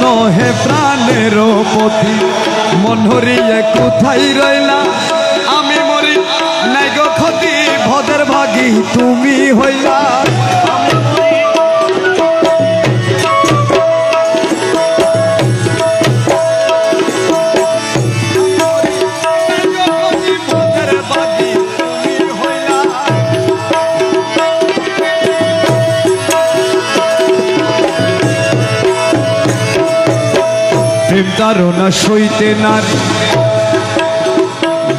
শুনো হে প্রাণের পতি মন হরিয়ে কোথায় রইলা আমি মরি নাই গো ক্ষতি ভদের ভাগী তুমি হইলা প্রেম তারা সইতে নারী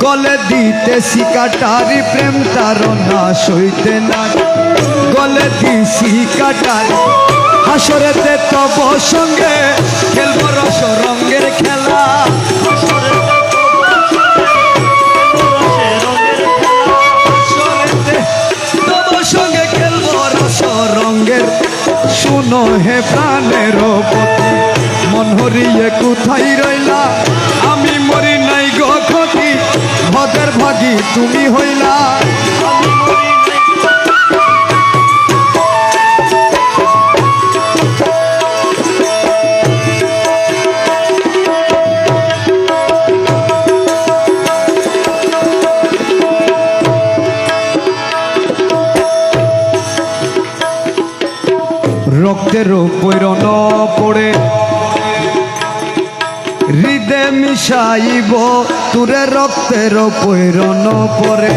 গলে দিতে শিকাটারি প্রেম তারা সইতে নারী গলে দিছি কাটারি হাসরেতে তব সঙ্গে খেলব রস রঙের খেলা হাসরেতে তব সঙ্গে খেলব রস রঙের শুনো হে প্রাণের পতি মন হরিয়ে কোথায় রইলা আমি মরি নাই গো ক্ষতি ভদের ভাগী তুমি হইলা রক্তের পৈরন পড়ে হৃদে মিশাইব তুরে রক্তের পৈরন পরে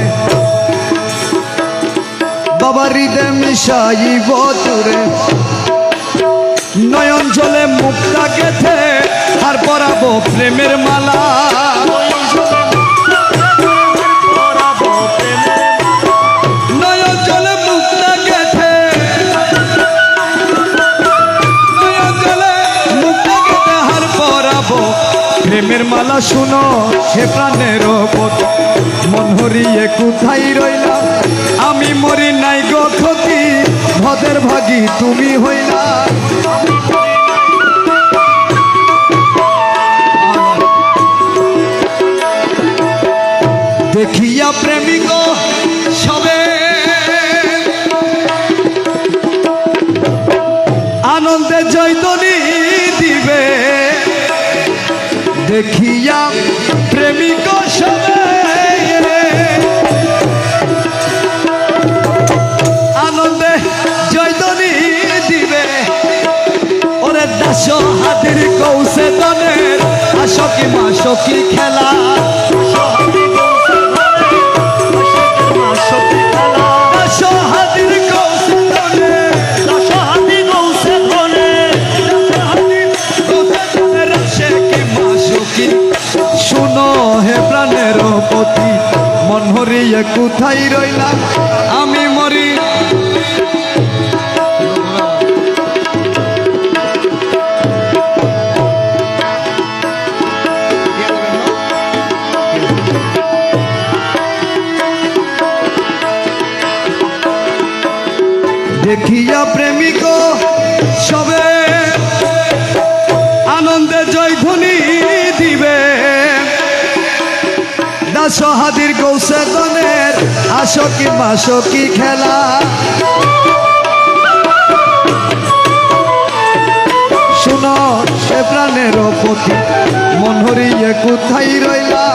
বাবা হৃদে মিশাইব তুরে নয়ন জলে মুক্তা গেথে আর পরাবো প্রেমের মালা নয়ন জলে মুক্তা গেথে নয়ন জলে মুক্তা গেথে আর পরাবো প্রেমের মালা শুনো হে প্রাণের পতি মন হরিয়ে কোথায় রইলা আমি মরি নাই গো ক্ষতি ভদের ভাগী তুমি হইলা দেখিয়া প্রেমিক সবে আনন্দে জয়ধ্বনি দিবে দেখিয়া প্রেমিক সবে আনন্দে জয়ধ্বনি দিবে ওরে দাস হাতির কৌশে দনের আশকি মাশকি খেলা শুনো হে প্রাণের পতি মন হরিয়ে কোথায় রইলা আমি মরি দেখিয়া প্রেমিক সবে আনন্দে জয়ধ্বনি দিবে দাস হাদির কৌশে দনের আশকি মাশকি খেলা শুনো সে প্রাণের পতি মন হরিয়ে কোথায় রইলা